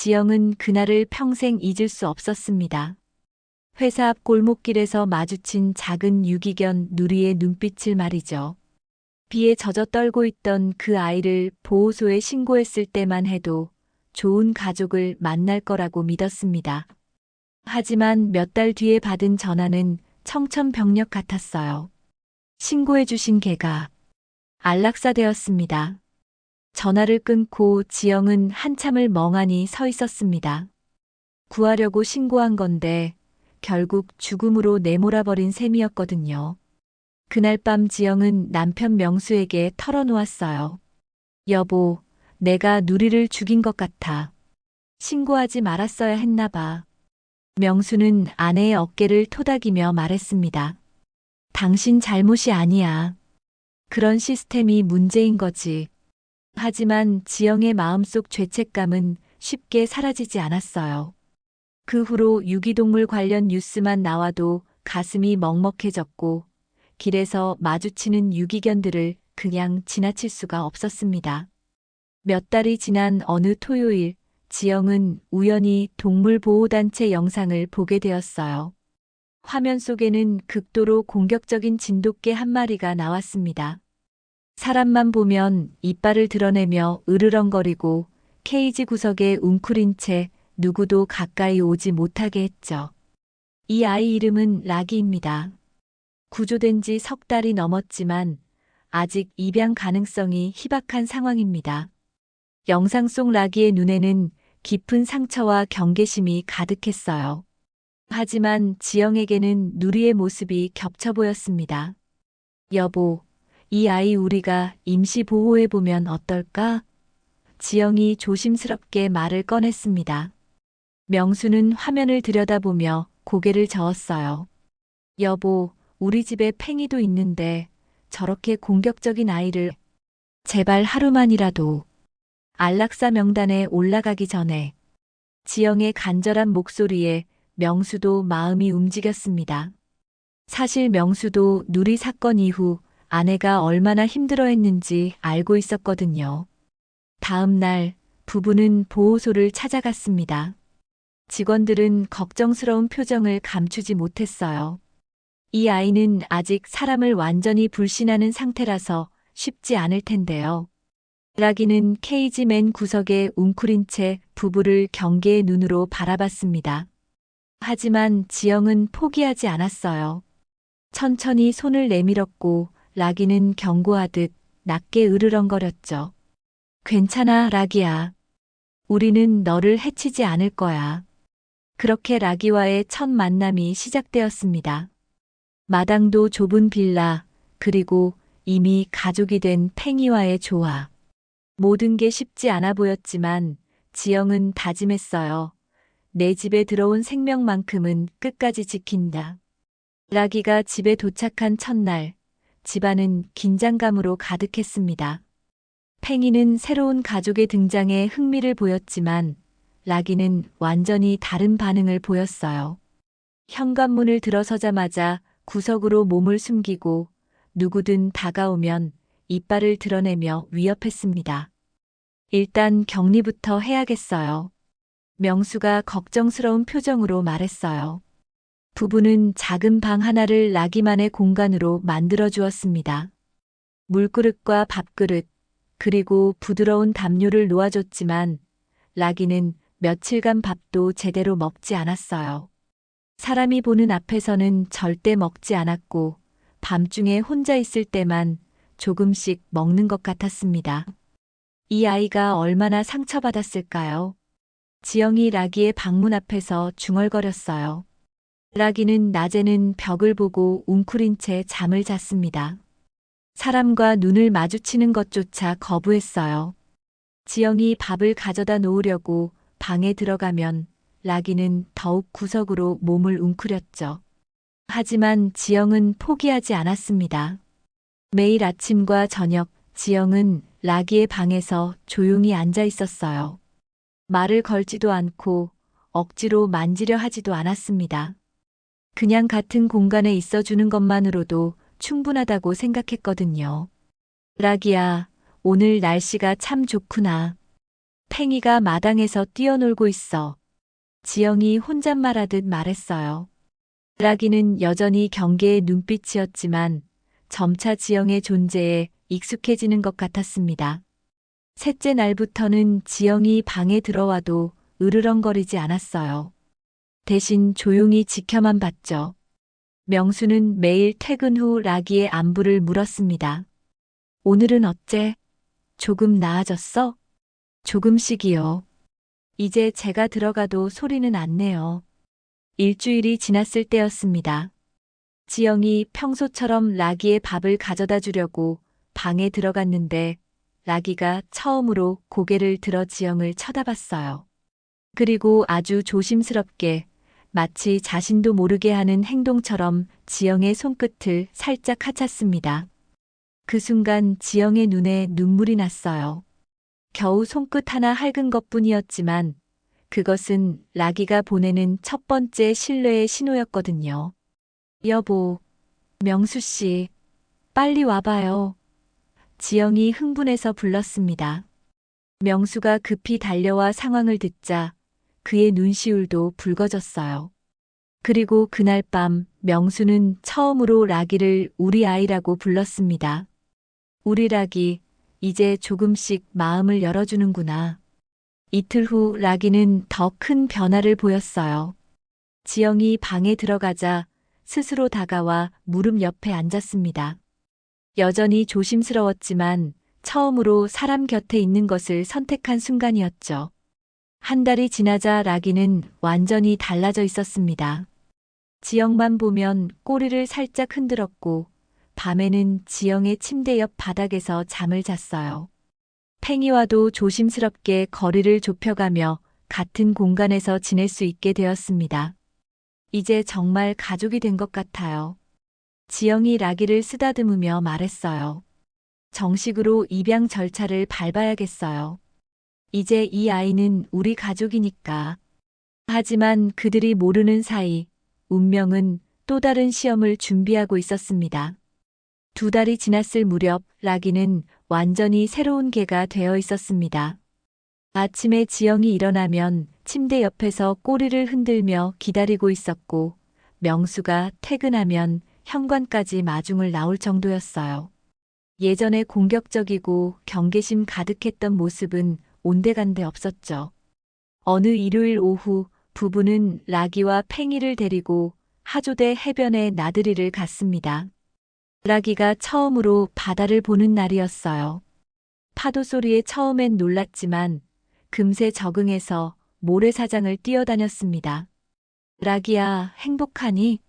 지영은 그날을 평생 잊을 수 없었습니다. 회사 앞 골목길에서 마주친 작은 유기견 누리의 눈빛을 말이죠. 비에 젖어 떨고 있던 그 아이를 보호소에 신고했을 때만 해도 좋은 가족을 만날 거라고 믿었습니다. 하지만 몇 달 뒤에 받은 전화는 청천벽력 같았어요. 신고해 주신 개가 안락사되었습니다. 전화를 끊고 지영은 한참을 멍하니 서 있었습니다. 구하려고 신고한 건데 결국 죽음으로 내몰아버린 셈이었거든요. 그날 밤 지영은 남편 명수에게 털어놓았어요. 여보, 내가 누리를 죽인 것 같아. 신고하지 말았어야 했나 봐. 명수는 아내의 어깨를 토닥이며 말했습니다. 당신 잘못이 아니야. 그런 시스템이 문제인 거지. 하지만 지영의 마음속 죄책감은 쉽게 사라지지 않았어요. 그 후로 유기동물 관련 뉴스만 나와도 가슴이 먹먹해졌고 길에서 마주치는 유기견들을 그냥 지나칠 수가 없었습니다. 몇 달이 지난 어느 토요일, 지영은 우연히 동물보호단체 영상을 보게 되었어요. 화면 속에는 극도로 공격적인 진돗개 한 마리가 나왔습니다. 사람만 보면 이빨을 드러내며 으르렁거리고 케이지 구석에 웅크린 채 누구도 가까이 오지 못하게 했죠. 이 아이 이름은 라기입니다. 구조된 지 석 달이 넘었지만 아직 입양 가능성이 희박한 상황입니다. 영상 속 라기의 눈에는 깊은 상처와 경계심이 가득했어요. 하지만 지영에게는 누리의 모습이 겹쳐 보였습니다. 여보, 이 아이 우리가 임시 보호해보면 어떨까? 지영이 조심스럽게 말을 꺼냈습니다. 명수는 화면을 들여다보며 고개를 저었어요. 여보, 우리 집에 팽이도 있는데 저렇게 공격적인 아이를 제발 하루만이라도 안락사 명단에 올라가기 전에. 지영의 간절한 목소리에 명수도 마음이 움직였습니다. 사실 명수도 누리 사건 이후 아내가 얼마나 힘들어했는지 알고 있었거든요. 다음 날 부부는 보호소를 찾아갔습니다. 직원들은 걱정스러운 표정을 감추지 못했어요. 이 아이는 아직 사람을 완전히 불신하는 상태라서 쉽지 않을 텐데요. 라기는 케이지 맨 구석에 웅크린 채 부부를 경계의 눈으로 바라봤습니다. 하지만 지영은 포기하지 않았어요. 천천히 손을 내밀었고 라기는 경고하듯 낮게 으르렁거렸죠. 괜찮아, 라기야. 우리는 너를 해치지 않을 거야. 그렇게 라기와의 첫 만남이 시작되었습니다. 마당도 좁은 빌라, 그리고 이미 가족이 된 팽이와의 조화. 모든 게 쉽지 않아 보였지만 지영은 다짐했어요. 내 집에 들어온 생명만큼은 끝까지 지킨다. 라기가 집에 도착한 첫날, 집안은 긴장감으로 가득했습니다. 팽이는 새로운 가족의 등장에 흥미를 보였지만 라기는 완전히 다른 반응을 보였어요. 현관문을 들어서자마자 구석으로 몸을 숨기고 누구든 다가오면 이빨을 드러내며 위협했습니다. 일단 격리부터 해야겠어요. 명수가 걱정스러운 표정으로 말했어요. 부부는 작은 방 하나를 라기만의 공간으로 만들어 주었습니다. 물그릇과 밥그릇, 그리고 부드러운 담요를 놓아줬지만 라기는 며칠간 밥도 제대로 먹지 않았어요. 사람이 보는 앞에서는 절대 먹지 않았고 밤중에 혼자 있을 때만 조금씩 먹는 것 같았습니다. 이 아이가 얼마나 상처받았을까요? 지영이 라기의 방문 앞에서 중얼거렸어요. 라기는 낮에는 벽을 보고 웅크린 채 잠을 잤습니다. 사람과 눈을 마주치는 것조차 거부했어요. 지영이 밥을 가져다 놓으려고 방에 들어가면 라기는 더욱 구석으로 몸을 웅크렸죠. 하지만 지영은 포기하지 않았습니다. 매일 아침과 저녁 지영은 라기의 방에서 조용히 앉아 있었어요. 말을 걸지도 않고 억지로 만지려 하지도 않았습니다. 그냥 같은 공간에 있어주는 것만으로도 충분하다고 생각했거든요. 라기야, 오늘 날씨가 참 좋구나. 팽이가 마당에서 뛰어놀고 있어. 지영이 혼잣말하듯 말했어요. 라기는 여전히 경계의 눈빛이었지만 점차 지영의 존재에 익숙해지는 것 같았습니다. 셋째 날부터는 지영이 방에 들어와도 으르렁거리지 않았어요. 대신 조용히 지켜만 봤죠. 명수는 매일 퇴근 후 라기의 안부를 물었습니다. 오늘은 어째? 조금 나아졌어? 조금씩이요. 이제 제가 들어가도 소리는 안 내요. 일주일이 지났을 때였습니다. 지영이 평소처럼 라기의 밥을 가져다 주려고 방에 들어갔는데 라기가 처음으로 고개를 들어 지영을 쳐다봤어요. 그리고 아주 조심스럽게 마치 자신도 모르게 하는 행동처럼 지영의 손끝을 살짝 하찼습니다. 그 순간 지영의 눈에 눈물이 났어요. 겨우 손끝 하나 핥은 것뿐이었지만 그것은 라기가 보내는 첫 번째 신뢰의 신호였거든요. 여보, 명수 씨, 빨리 와봐요. 지영이 흥분해서 불렀습니다. 명수가 급히 달려와 상황을 듣자 그의 눈시울도 붉어졌어요. 그리고 그날 밤 명수는 처음으로 라기를 우리 아이라고 불렀습니다. 우리 라기, 이제 조금씩 마음을 열어주는구나. 이틀 후 라기는 더 큰 변화를 보였어요. 지영이 방에 들어가자 스스로 다가와 무릎 옆에 앉았습니다. 여전히 조심스러웠지만 처음으로 사람 곁에 있는 것을 선택한 순간이었죠. 한 달이 지나자 라기는 완전히 달라져 있었습니다. 지영만 보면 꼬리를 살짝 흔들었고 밤에는 지영의 침대 옆 바닥에서 잠을 잤어요. 팽이와도 조심스럽게 거리를 좁혀가며 같은 공간에서 지낼 수 있게 되었습니다. 이제 정말 가족이 된 것 같아요. 지영이 라기를 쓰다듬으며 말했어요. 정식으로 입양 절차를 밟아야겠어요. 이제 이 아이는 우리 가족이니까. 하지만 그들이 모르는 사이 운명은 또 다른 시험을 준비하고 있었습니다. 2달이 지났을 무렵 라기는 완전히 새로운 개가 되어 있었습니다. 아침에 지영이 일어나면 침대 옆에서 꼬리를 흔들며 기다리고 있었고 명수가 퇴근하면 현관까지 마중을 나올 정도였어요. 예전에 공격적이고 경계심 가득했던 모습은 온데간데 없었죠. 어느 일요일 오후 부부는 라기와 팽이를 데리고 하조대 해변에 나들이를 갔습니다. 라기가 처음으로 바다를 보는 날이었어요. 파도 소리에 처음엔 놀랐지만 금세 적응해서 모래사장을 뛰어다녔습니다. 라기야, 행복하니?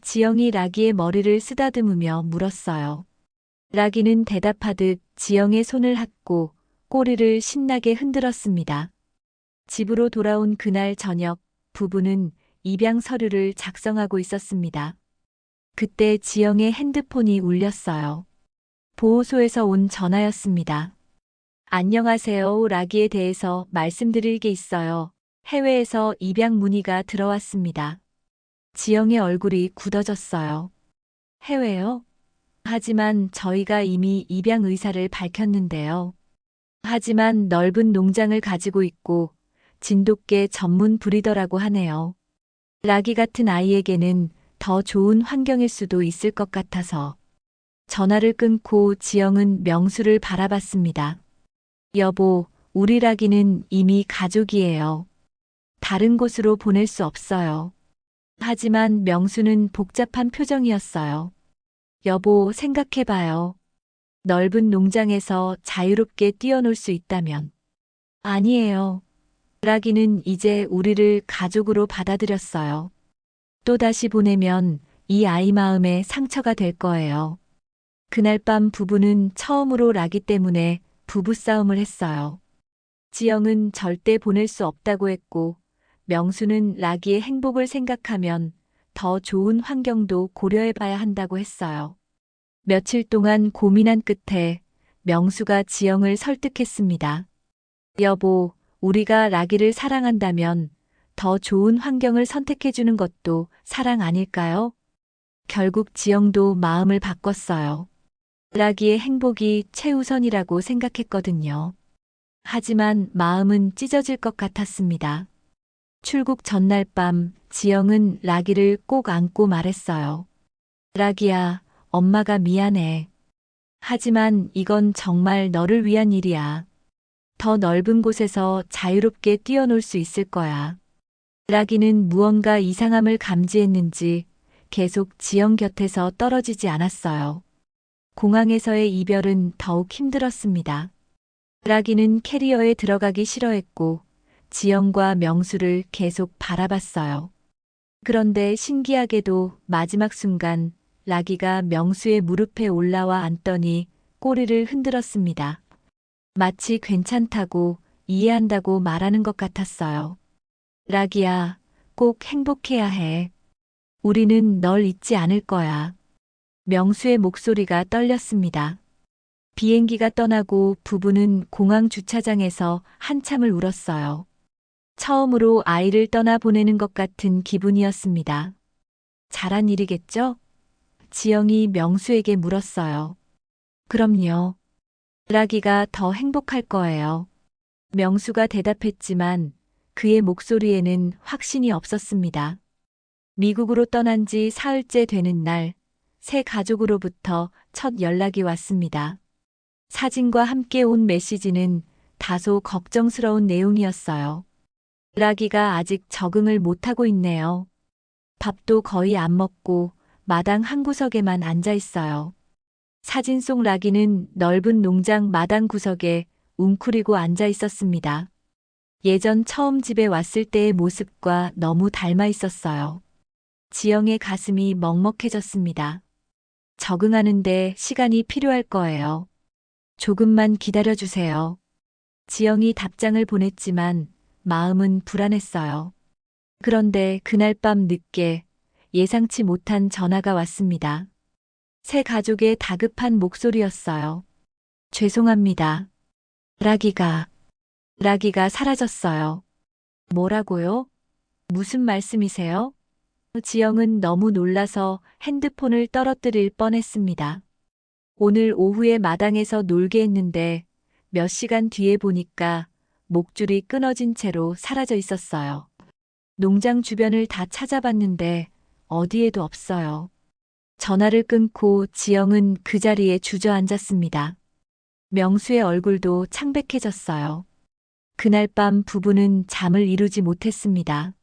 지영이 라기의 머리를 쓰다듬으며 물었어요. 라기는 대답하듯 지영의 손을 핫고 꼬리를 신나게 흔들었습니다. 집으로 돌아온 그날 저녁 부부는 입양 서류를 작성하고 있었습니다. 그때 지영의 핸드폰이 울렸어요. 보호소에서 온 전화였습니다. 안녕하세요. 라기에 대해서 말씀드릴 게 있어요. 해외에서 입양 문의가 들어왔습니다. 지영의 얼굴이 굳어졌어요. 해외요? 하지만 저희가 이미 입양 의사를 밝혔는데요. 하지만 넓은 농장을 가지고 있고 진돗개 전문 브리더라고 하네요. 라기 같은 아이에게는 더 좋은 환경일 수도 있을 것 같아서. 전화를 끊고 지영은 명수를 바라봤습니다. 여보, 우리 라기는 이미 가족이에요. 다른 곳으로 보낼 수 없어요. 하지만 명수는 복잡한 표정이었어요. 여보, 생각해봐요. 넓은 농장에서 자유롭게 뛰어놀 수 있다면. 아니에요. 라기는 이제 우리를 가족으로 받아들였어요. 또다시 보내면 이 아이 마음에 상처가 될 거예요. 그날 밤 부부는 처음으로 라기 때문에 부부싸움을 했어요. 지영은 절대 보낼 수 없다고 했고, 명수는 라기의 행복을 생각하면 더 좋은 환경도 고려해봐야 한다고 했어요. 며칠 동안 고민한 끝에 명수가 지영을 설득했습니다. 여보, 우리가 라기를 사랑한다면 더 좋은 환경을 선택해주는 것도 사랑 아닐까요? 결국 지영도 마음을 바꿨어요. 라기의 행복이 최우선이라고 생각했거든요. 하지만 마음은 찢어질 것 같았습니다. 출국 전날 밤 지영은 라기를 꼭 안고 말했어요. 라기야, 엄마가 미안해. 하지만 이건 정말 너를 위한 일이야. 더 넓은 곳에서 자유롭게 뛰어놀 수 있을 거야. 라기는 무언가 이상함을 감지했는지 계속 지영 곁에서 떨어지지 않았어요. 공항에서의 이별은 더욱 힘들었습니다. 라기는 캐리어에 들어가기 싫어했고 지영과 명수를 계속 바라봤어요. 그런데 신기하게도 마지막 순간 라기가 명수의 무릎에 올라와 앉더니 꼬리를 흔들었습니다. 마치 괜찮다고 이해한다고 말하는 것 같았어요. 라기야, 꼭 행복해야 해. 우리는 널 잊지 않을 거야. 명수의 목소리가 떨렸습니다. 비행기가 떠나고 부부는 공항 주차장에서 한참을 울었어요. 처음으로 아이를 떠나보내는 것 같은 기분이었습니다. 잘한 일이겠죠? 지영이 명수에게 물었어요. 그럼요. 라기가 더 행복할 거예요. 명수가 대답했지만 그의 목소리에는 확신이 없었습니다. 미국으로 떠난 지 사흘째 되는 날, 새 가족으로부터 첫 연락이 왔습니다. 사진과 함께 온 메시지는 다소 걱정스러운 내용이었어요. 라기가 아직 적응을 못하고 있네요. 밥도 거의 안 먹고 마당 한 구석에만 앉아 있어요. 사진 속 라기는 넓은 농장 마당 구석에 웅크리고 앉아 있었습니다. 예전 처음 집에 왔을 때의 모습과 너무 닮아 있었어요. 지영의 가슴이 먹먹해졌습니다. 적응하는데 시간이 필요할 거예요. 조금만 기다려주세요. 지영이 답장을 보냈지만 마음은 불안했어요. 그런데 그날 밤 늦게 예상치 못한 전화가 왔습니다. 새 가족의 다급한 목소리였어요. 죄송합니다. 라기가 사라졌어요. 뭐라고요? 무슨 말씀이세요? 지영은 너무 놀라서 핸드폰을 떨어뜨릴 뻔했습니다. 오늘 오후에 마당에서 놀게 했는데 몇 시간 뒤에 보니까 목줄이 끊어진 채로 사라져 있었어요. 농장 주변을 다 찾아봤는데 어디에도 없어요. 전화를 끊고 지영은 그 자리에 주저앉았습니다. 명수의 얼굴도 창백해졌어요. 그날 밤 부부는 잠을 이루지 못했습니다.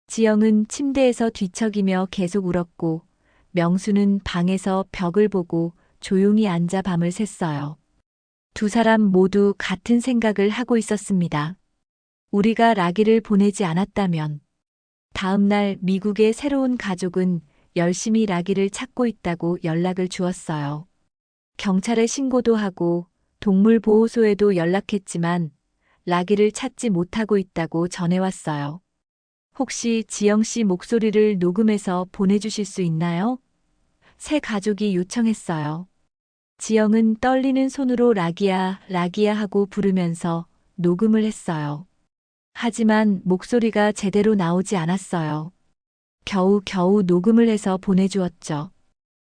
지영은 침대에서 뒤척이며 계속 울었고 명수는 방에서 벽을 보고 조용히 앉아 밤을 샜어요. 두 사람 모두 같은 생각을 하고 있었습니다. 우리가 라기를 보내지 않았다면 다음 날 미국의 새로운 가족은 열심히 라기를 찾고 있다고 연락을 주었어요. 경찰에 신고도 하고 동물보호소에도 연락했지만 라기를 찾지 못하고 있다고 전해왔어요. 혹시 지영 씨 목소리를 녹음해서 보내주실 수 있나요? 새 가족이 요청했어요. 지영은 떨리는 손으로 라기야, 라기야 하고 부르면서 녹음을 했어요. 하지만 목소리가 제대로 나오지 않았어요. 겨우 녹음을 해서 보내주었죠.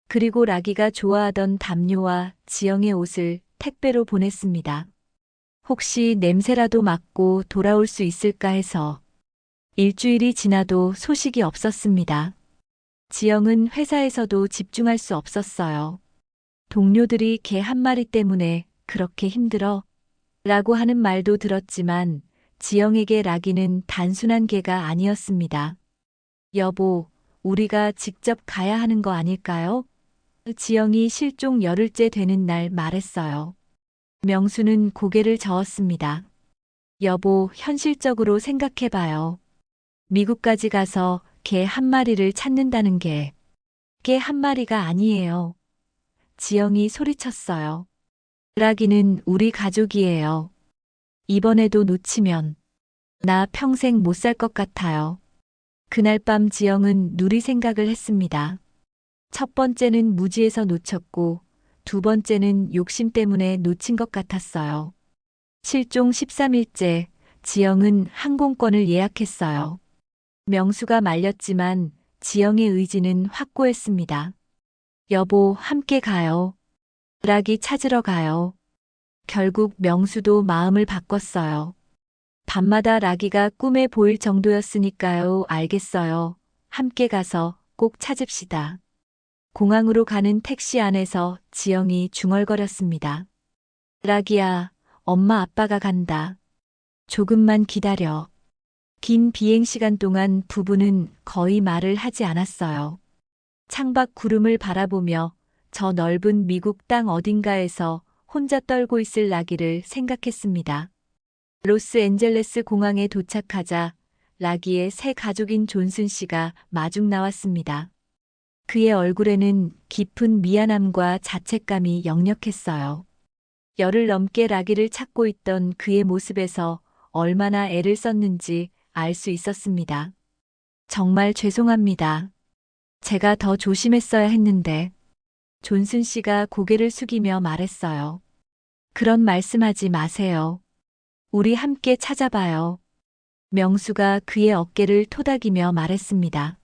그리고 라기가 좋아하던 담요와 지영의 옷을 택배로 보냈습니다. 혹시 냄새라도 맡고 돌아올 수 있을까 해서. 일주일이 지나도 소식이 없었습니다. 지영은 회사에서도 집중할 수 없었어요. 동료들이 개 한 마리 때문에 그렇게 힘들어? 라고 하는 말도 들었지만 지영에게 라기는 단순한 개가 아니었습니다. 여보, 우리가 직접 가야 하는 거 아닐까요? 지영이 실종 열흘째 되는 날 말했어요. 명수는 고개를 저었습니다. 여보, 현실적으로 생각해봐요. 미국까지 가서 개 한 마리를 찾는다는 게 개 한 마리가 아니에요. 지영이 소리쳤어요. 라기는 우리 가족이에요. 이번에도 놓치면 나 평생 못 살 것 같아요. 그날 밤 지영은 누리 생각을 했습니다. 첫 번째는 무지해서 놓쳤고 두 번째는 욕심 때문에 놓친 것 같았어요. 실종 13일째 지영은 항공권을 예약했어요. 명수가 말렸지만 지영의 의지는 확고했습니다. 여보, 함께 가요. 라기 찾으러 가요. 결국 명수도 마음을 바꿨어요. 밤마다 라기가 꿈에 보일 정도였으니까요. 알겠어요. 함께 가서 꼭 찾읍시다. 공항으로 가는 택시 안에서 지영이 중얼거렸습니다. 라기야, 엄마 아빠가 간다. 조금만 기다려. 긴 비행 시간 동안 부부는 거의 말을 하지 않았어요. 창밖 구름을 바라보며 저 넓은 미국 땅 어딘가에서 혼자 떨고 있을 라기를 생각했습니다. 로스앤젤레스 공항에 도착하자 라기의 새 가족인 존슨 씨가 마중 나왔습니다. 그의 얼굴에는 깊은 미안함과 자책감이 역력했어요. 열흘 넘게 라기를 찾고 있던 그의 모습에서 얼마나 애를 썼는지 알 수 있었습니다. 정말 죄송합니다. 제가 더 조심했어야 했는데. 존슨 씨가 고개를 숙이며 말했어요. 그런 말씀하지 마세요. 우리 함께 찾아봐요. 명수가 그의 어깨를 토닥이며 말했습니다.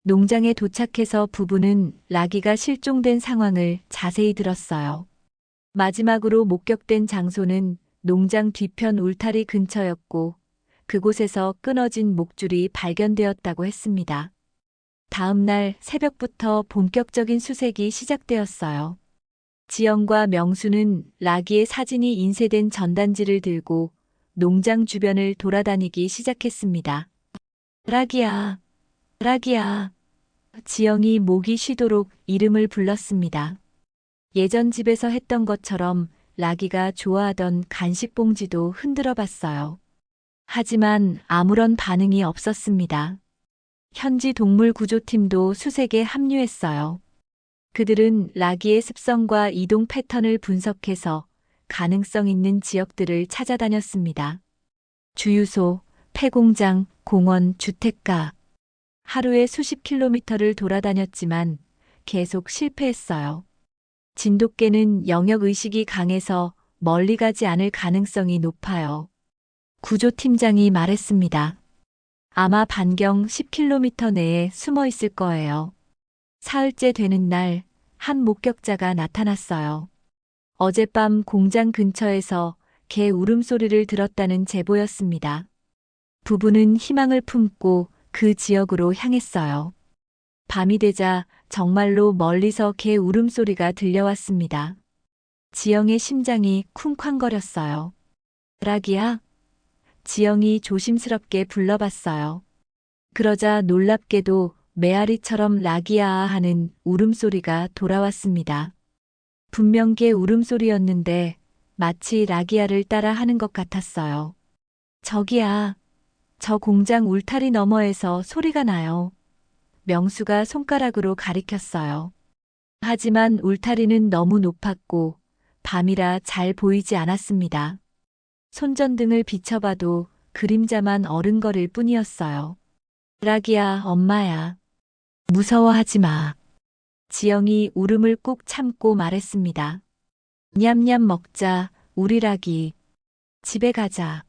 농장에 도착해서 부부는 라기가 실종된 상황을 자세히 들었어요. 마지막으로 목격된 장소는 농장 뒤편 울타리 근처였고 그곳에서 끊어진 목줄이 발견되었다고 했습니다. 다음 날 새벽부터 본격적인 수색이 시작되었어요. 지영과 명수는 라기의 사진이 인쇄된 전단지를 들고 농장 주변을 돌아다니기 시작했습니다. 라기야, 라기야. 지영이 목이 쉬도록 이름을 불렀습니다. 예전 집에서 했던 것처럼 라기가 좋아하던 간식 봉지도 흔들어 봤어요. 하지만 아무런 반응이 없었습니다. 현지 동물구조팀도 수색에 합류했어요. 그들은 라기의 습성과 이동 패턴을 분석해서 가능성 있는 지역들을 찾아다녔습니다. 주유소, 폐공장, 공원, 주택가. 하루에 수십 킬로미터를 돌아다녔지만 계속 실패했어요. 진돗개는 영역의식이 강해서 멀리 가지 않을 가능성이 높아요. 구조팀장이 말했습니다. 아마 반경 10km 내에 숨어 있을 거예요. 사흘째 되는 날, 한 목격자가 나타났어요. 어젯밤 공장 근처에서 개 울음소리를 들었다는 제보였습니다. 부부는 희망을 품고 그 지역으로 향했어요. 밤이 되자 정말로 멀리서 개 울음소리가 들려왔습니다. 지영의 심장이 쿵쾅거렸어요. 라기야? 지영이 조심스럽게 불러봤어요. 그러자 놀랍게도 메아리처럼 라기야 하는 울음소리가 돌아왔습니다. 분명 개 울음소리였는데 마치 라기야를 따라 하는 것 같았어요. 저기야, 저 공장 울타리 너머에서 소리가 나요. 명수가 손가락으로 가리켰어요. 하지만 울타리는 너무 높았고 밤이라 잘 보이지 않았습니다. 손전등을 비춰봐도 그림자만 어른거릴 뿐이었어요. 라기야, 엄마야. 무서워하지 마. 지영이 울음을 꾹 참고 말했습니다. 냠냠 먹자, 우리 라기. 집에 가자.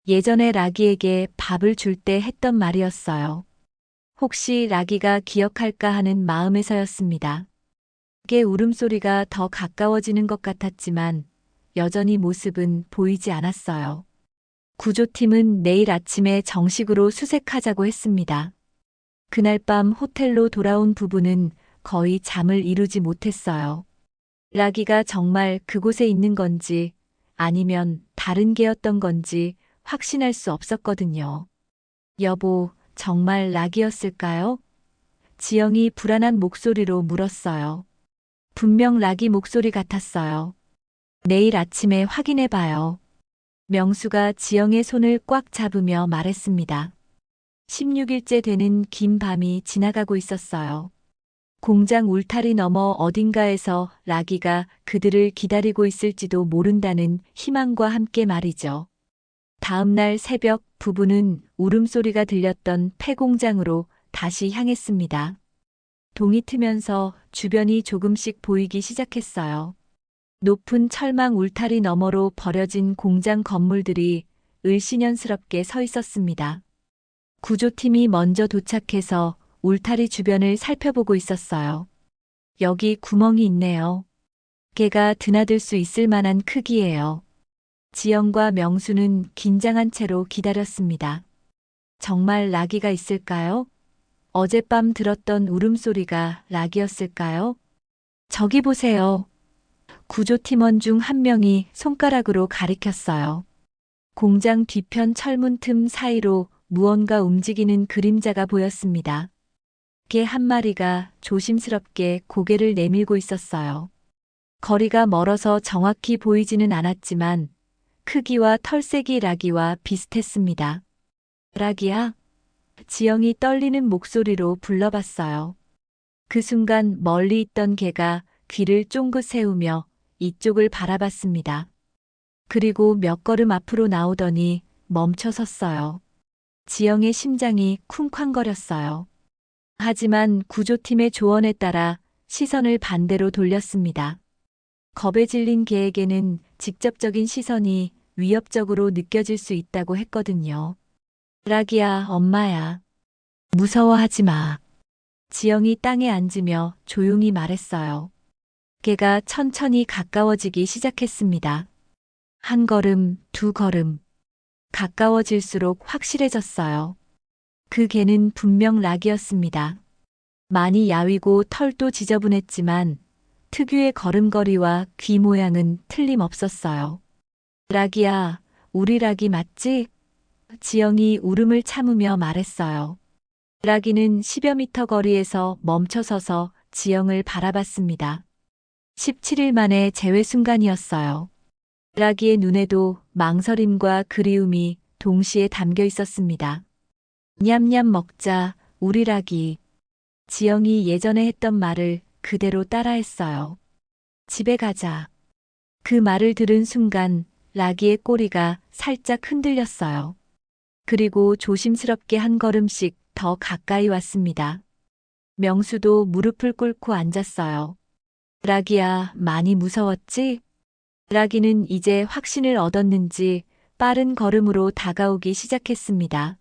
예전에 라기에게 밥을 줄 때 했던 말이었어요. 혹시 라기가 기억할까 하는 마음에서였습니다. 개 울음소리가 더 가까워지는 것 같았지만 여전히 모습은 보이지 않았어요. 구조팀은 내일 아침에 정식으로 수색하자고 했습니다. 그날 밤 호텔로 돌아온 부부는 거의 잠을 이루지 못했어요. 라기가 정말 그곳에 있는 건지 아니면 다른 개였던 건지 확신할 수 없었거든요. 여보, 정말 라기였을까요? 지영이 불안한 목소리로 물었어요. 분명 라기 목소리 같았어요. 내일 아침에 확인해봐요. 명수가 지영의 손을 꽉 잡으며 말했습니다. 16일째 되는 긴 밤이 지나가고 있었어요. 공장 울타리 너머 어딘가에서 라기가 그들을 기다리고 있을지도 모른다는 희망과 함께 말이죠. 다음 날 새벽 부부는 울음소리가 들렸던 폐공장으로 다시 향했습니다. 동이 트면서 주변이 조금씩 보이기 시작했어요. 높은 철망 울타리 너머로 버려진 공장 건물들이 을씨년스럽게 서 있었습니다. 구조팀이 먼저 도착해서 울타리 주변을 살펴보고 있었어요. 여기 구멍이 있네요. 개가 드나들 수 있을 만한 크기예요. 지영과 명수는 긴장한 채로 기다렸습니다. 정말 라기가 있을까요? 어젯밤 들었던 울음소리가 라기였을까요? 저기 보세요. 구조팀원 중 한 명이 손가락으로 가리켰어요. 공장 뒤편 철문 틈 사이로 무언가 움직이는 그림자가 보였습니다. 개 한 마리가 조심스럽게 고개를 내밀고 있었어요. 거리가 멀어서 정확히 보이지는 않았지만 크기와 털색이 라기와 비슷했습니다. 라기야? 지영이 떨리는 목소리로 불러봤어요. 그 순간 멀리 있던 개가 귀를 쫑긋 세우며 이쪽을 바라봤습니다. 그리고 몇 걸음 앞으로 나오더니 멈춰 섰어요. 지영의 심장이 쿵쾅거렸어요. 하지만 구조팀의 조언에 따라 시선을 반대로 돌렸습니다. 겁에 질린 개에게는 직접적인 시선이 위협적으로 느껴질 수 있다고 했거든요. 라기야, 엄마야. 무서워하지 마. 지영이 땅에 앉으며 조용히 말했어요. 개가 천천히 가까워지기 시작했습니다. 한 걸음, 두 걸음. 가까워질수록 확실해졌어요. 그 개는 분명 락이었습니다. 많이 야위고 털도 지저분했지만 특유의 걸음걸이와 귀 모양은 틀림없었어요. 락이야, 우리 락이 맞지? 지영이 울음을 참으며 말했어요. 락이는 10여 미터 거리에서 멈춰서서 지영을 바라봤습니다. 17일 만에 재회 순간이었어요. 라기의 눈에도 망설임과 그리움이 동시에 담겨 있었습니다. 냠냠 먹자, 우리 라기. 지영이 예전에 했던 말을 그대로 따라했어요. 집에 가자. 그 말을 들은 순간 라기의 꼬리가 살짝 흔들렸어요. 그리고 조심스럽게 한 걸음씩 더 가까이 왔습니다. 명수도 무릎을 꿇고 앉았어요. 라기야, 많이 무서웠지? 라기는 이제 확신을 얻었는지 빠른 걸음으로 다가오기 시작했습니다.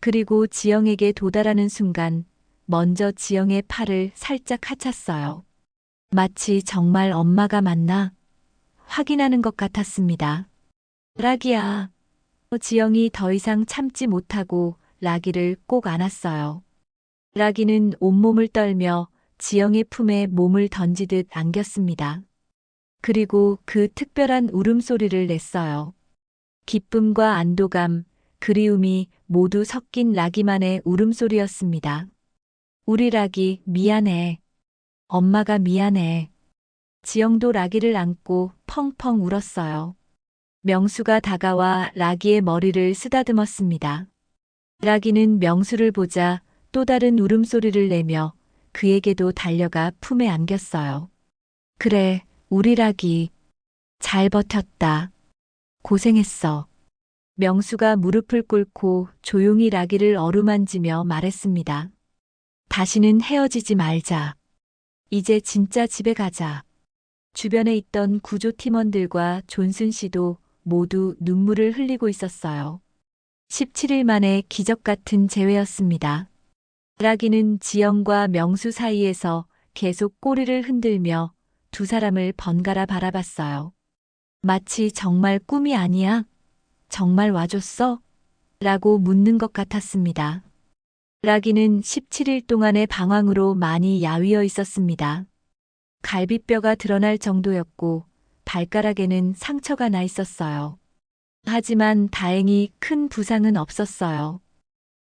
그리고 지영에게 도달하는 순간 먼저 지영의 팔을 살짝 하찼어요. 마치 정말 엄마가 맞나? 확인하는 것 같았습니다. 라기야. 지영이 더 이상 참지 못하고 라기를 꼭 안았어요. 라기는 온몸을 떨며 지영의 품에 몸을 던지듯 안겼습니다. 그리고 그 특별한 울음소리를 냈어요. 기쁨과 안도감, 그리움이 모두 섞인 라기만의 울음소리였습니다. 우리 라기 미안해. 엄마가 미안해. 지영도 라기를 안고 펑펑 울었어요. 명수가 다가와 라기의 머리를 쓰다듬었습니다. 라기는 명수를 보자 또 다른 울음소리를 내며 그에게도 달려가 품에 안겼어요. 그래, 우리 라기. 잘 버텼다. 고생했어. 명수가 무릎을 꿇고 조용히 라기를 어루만지며 말했습니다. 다시는 헤어지지 말자. 이제 진짜 집에 가자. 주변에 있던 구조팀원들과 존슨 씨도 모두 눈물을 흘리고 있었어요. 17일 만에 기적 같은 재회였습니다. 라기는 지영과 명수 사이에서 계속 꼬리를 흔들며 두 사람을 번갈아 바라봤어요. 마치 정말 꿈이 아니야? 정말 와줬어? 라고 묻는 것 같았습니다. 라기는 17일 동안의 방황으로 많이 야위어 있었습니다. 갈비뼈가 드러날 정도였고 발가락에는 상처가 나 있었어요. 하지만 다행히 큰 부상은 없었어요.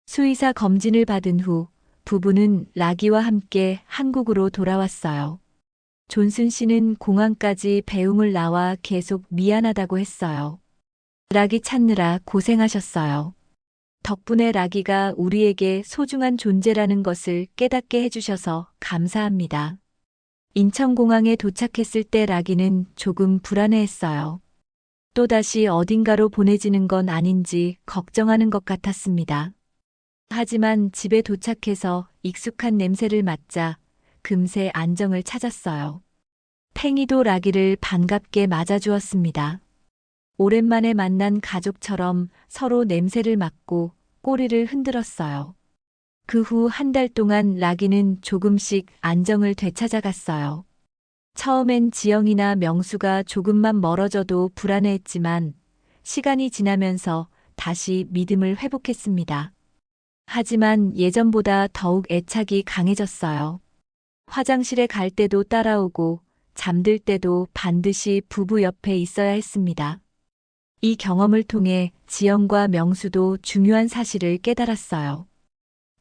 수의사 검진을 받은 후 부부는 라기와 함께 한국으로 돌아왔어요. 존슨 씨는 공항까지 배웅을 나와 계속 미안하다고 했어요. 라기 찾느라 고생하셨어요. 덕분에 라기가 우리에게 소중한 존재라는 것을 깨닫게 해주셔서 감사합니다. 인천공항에 도착했을 때 라기는 조금 불안해했어요. 또다시 어딘가로 보내지는 건 아닌지 걱정하는 것 같았습니다. 하지만 집에 도착해서 익숙한 냄새를 맡자 금세 안정을 찾았어요. 팽이도 라기를 반갑게 맞아주었습니다. 오랜만에 만난 가족처럼 서로 냄새를 맡고 꼬리를 흔들었어요. 그 후 한 달 동안 라기는 조금씩 안정을 되찾아갔어요. 처음엔 지영이나 명수가 조금만 멀어져도 불안해했지만 시간이 지나면서 다시 믿음을 회복했습니다. 하지만 예전보다 더욱 애착이 강해졌어요. 화장실에 갈 때도 따라오고 잠들 때도 반드시 부부 옆에 있어야 했습니다. 이 경험을 통해 지영과 명수도 중요한 사실을 깨달았어요.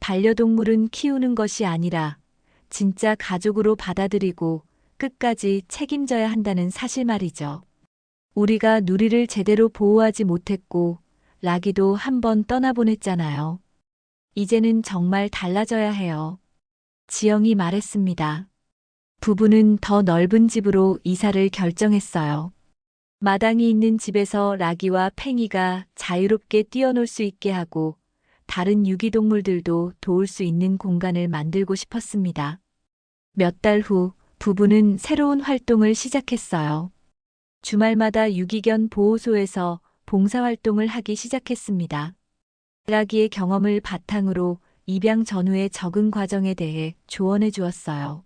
반려동물은 키우는 것이 아니라 진짜 가족으로 받아들이고 끝까지 책임져야 한다는 사실 말이죠. 우리가 누리를 제대로 보호하지 못했고 라기도 한번 떠나보냈잖아요. 이제는 정말 달라져야 해요. 지영이 말했습니다. 부부는 더 넓은 집으로 이사를 결정했어요. 마당이 있는 집에서 라기와 팽이가 자유롭게 뛰어놀 수 있게 하고 다른 유기동물들도 도울 수 있는 공간을 만들고 싶었습니다. 몇 달 후 부부는 새로운 활동을 시작했어요. 주말마다 유기견 보호소에서 봉사활동을 하기 시작했습니다. 라기의 경험을 바탕으로 입양 전후의 적응 과정에 대해 조언해 주었어요.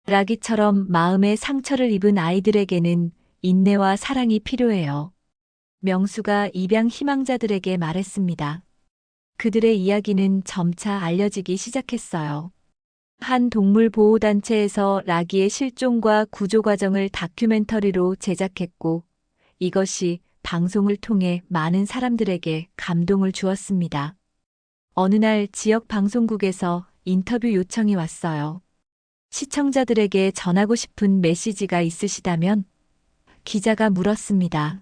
라기처럼 마음의 상처를 입은 아이들에게는 인내와 사랑이 필요해요. 명수가 입양 희망자들에게 말했습니다. 그들의 이야기는 점차 알려지기 시작했어요. 한 동물보호단체에서 라기의 실종과 구조 과정을 다큐멘터리로 제작했고, 이것이 방송을 통해 많은 사람들에게 감동을 주었습니다. 어느 날 지역 방송국에서 인터뷰 요청이 왔어요. 시청자들에게 전하고 싶은 메시지가 있으시다면? 기자가 물었습니다.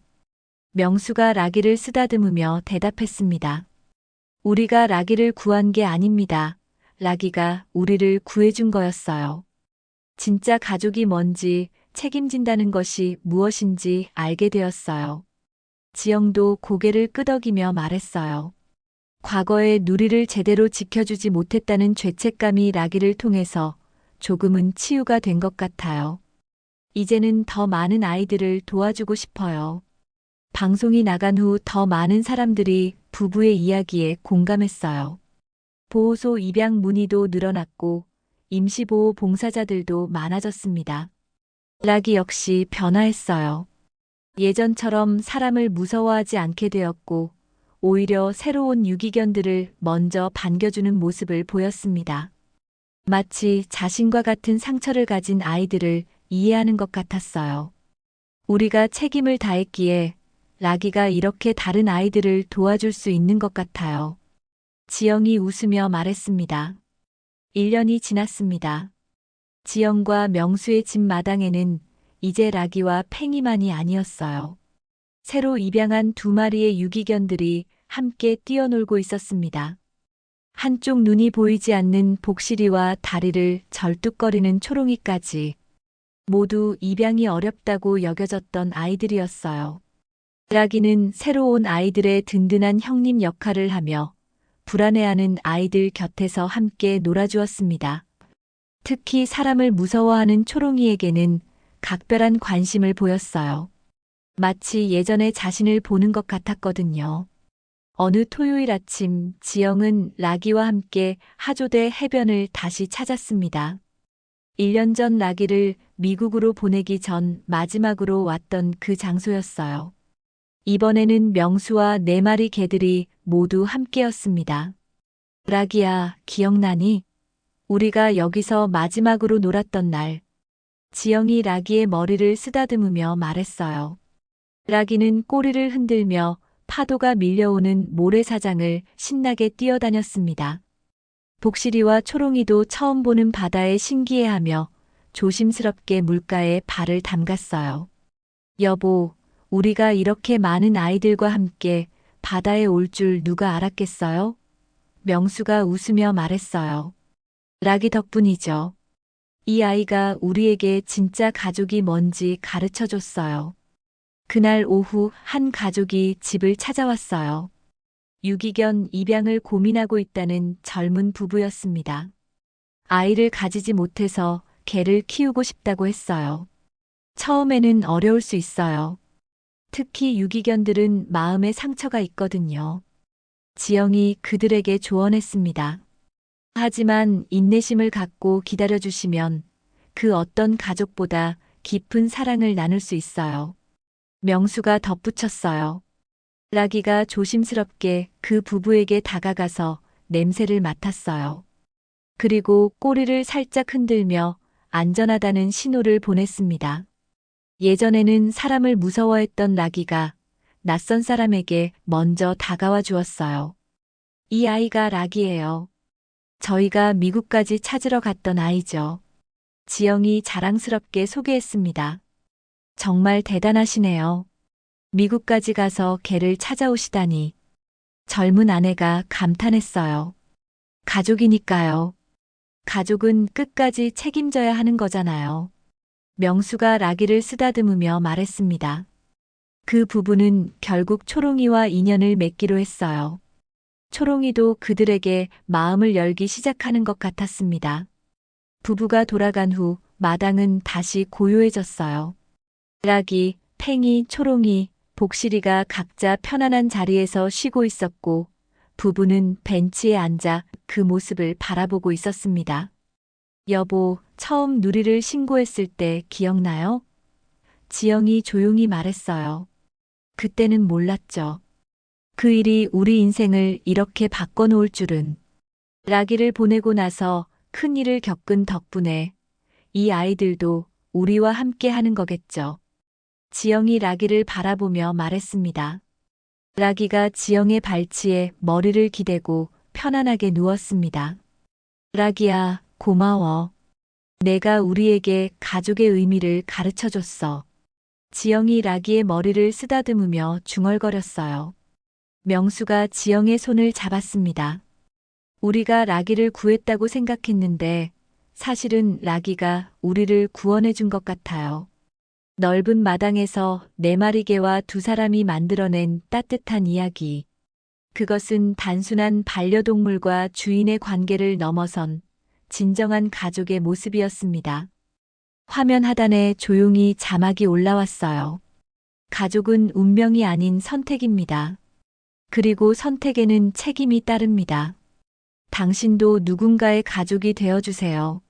명수가 라기를 쓰다듬으며 대답했습니다. 우리가 라기를 구한 게 아닙니다. 라기가 우리를 구해준 거였어요. 진짜 가족이 뭔지, 책임진다는 것이 무엇인지 알게 되었어요. 지영도 고개를 끄덕이며 말했어요. 과거에 누리를 제대로 지켜주지 못했다는 죄책감이 라기를 통해서 조금은 치유가 된 것 같아요. 이제는 더 많은 아이들을 도와주고 싶어요. 방송이 나간 후 더 많은 사람들이 부부의 이야기에 공감했어요. 보호소 입양 문의도 늘어났고 임시보호 봉사자들도 많아졌습니다. 라기 역시 변화했어요. 예전처럼 사람을 무서워하지 않게 되었고 오히려 새로운 유기견들을 먼저 반겨주는 모습을 보였습니다. 마치 자신과 같은 상처를 가진 아이들을 이해하는 것 같았어요. 우리가 책임을 다했기에 라기가 이렇게 다른 아이들을 도와줄 수 있는 것 같아요. 지영이 웃으며 말했습니다. 1년이 지났습니다. 지영과 명수의 집 마당에는 이제 라기와 팽이만이 아니었어요. 새로 입양한 2마리의 유기견들이 함께 뛰어놀고 있었습니다. 한쪽 눈이 보이지 않는 복실이와 다리를 절뚝거리는 초롱이까지 모두 입양이 어렵다고 여겨졌던 아이들이었어요. 라기는 새로 온 아이들의 든든한 형님 역할을 하며 불안해하는 아이들 곁에서 함께 놀아주었습니다. 특히 사람을 무서워하는 초롱이에게는 각별한 관심을 보였어요. 마치 예전에 자신을 보는 것 같았거든요. 어느 토요일 아침 지영은 라기와 함께 하조대 해변을 다시 찾았습니다. 1년 전 라기를 미국으로 보내기 전 마지막으로 왔던 그 장소였어요. 이번에는 명수와 4마리 개들이 모두 함께였습니다. 라기야, 기억나니? 우리가 여기서 마지막으로 놀았던 날. 지영이 라기의 머리를 쓰다듬으며 말했어요. 라기는 꼬리를 흔들며 파도가 밀려오는 모래사장을 신나게 뛰어다녔습니다. 복실이와 초롱이도 처음 보는 바다에 신기해하며 조심스럽게 물가에 발을 담갔어요. 여보, 우리가 이렇게 많은 아이들과 함께 바다에 올 줄 누가 알았겠어요? 명수가 웃으며 말했어요. 라기 덕분이죠. 이 아이가 우리에게 진짜 가족이 뭔지 가르쳐 줬어요. 그날 오후 한 가족이 집을 찾아왔어요. 유기견 입양을 고민하고 있다는 젊은 부부였습니다. 아이를 가지지 못해서 개를 키우고 싶다고 했어요. 처음에는 어려울 수 있어요. 특히 유기견들은 마음에 상처가 있거든요. 지영이 그들에게 조언했습니다. 하지만 인내심을 갖고 기다려주시면 그 어떤 가족보다 깊은 사랑을 나눌 수 있어요. 명수가 덧붙였어요. 라기가 조심스럽게 그 부부에게 다가가서 냄새를 맡았어요. 그리고 꼬리를 살짝 흔들며 안전하다는 신호를 보냈습니다. 예전에는 사람을 무서워했던 라기가 낯선 사람에게 먼저 다가와 주었어요. 이 아이가 라기예요. 저희가 미국까지 찾으러 갔던 아이죠. 지영이 자랑스럽게 소개했습니다. 정말 대단하시네요. 미국까지 가서 걔를 찾아오시다니. 젊은 아내가 감탄했어요. 가족이니까요. 가족은 끝까지 책임져야 하는 거잖아요. 명수가 라기를 쓰다듬으며 말했습니다. 그 부부는 결국 초롱이와 인연을 맺기로 했어요. 초롱이도 그들에게 마음을 열기 시작하는 것 같았습니다. 부부가 돌아간 후 마당은 다시 고요해졌어요. 라기, 팽이, 초롱이, 복실이가 각자 편안한 자리에서 쉬고 있었고 부부는 벤치에 앉아 그 모습을 바라보고 있었습니다. 여보, 처음 누리를 신고했을 때 기억나요? 지영이 조용히 말했어요. 그때는 몰랐죠. 그 일이 우리 인생을 이렇게 바꿔놓을 줄은. 라기를 보내고 나서 큰 일을 겪은 덕분에 이 아이들도 우리와 함께 하는 거겠죠. 지영이 라기를 바라보며 말했습니다. 라기가 지영의 발치에 머리를 기대고 편안하게 누웠습니다. 라기야, 고마워. 내가 우리에게 가족의 의미를 가르쳐줬어. 지영이 라기의 머리를 쓰다듬으며 중얼거렸어요. 명수가 지영의 손을 잡았습니다. 우리가 라기를 구했다고 생각했는데 사실은 라기가 우리를 구원해 준 것 같아요. 넓은 마당에서 4마리 개와 2사람이 만들어낸 따뜻한 이야기. 그것은 단순한 반려동물과 주인의 관계를 넘어선 진정한 가족의 모습이었습니다. 화면 하단에 조용히 자막이 올라왔어요. 가족은 운명이 아닌 선택입니다. 그리고 선택에는 책임이 따릅니다. 당신도 누군가의 가족이 되어주세요.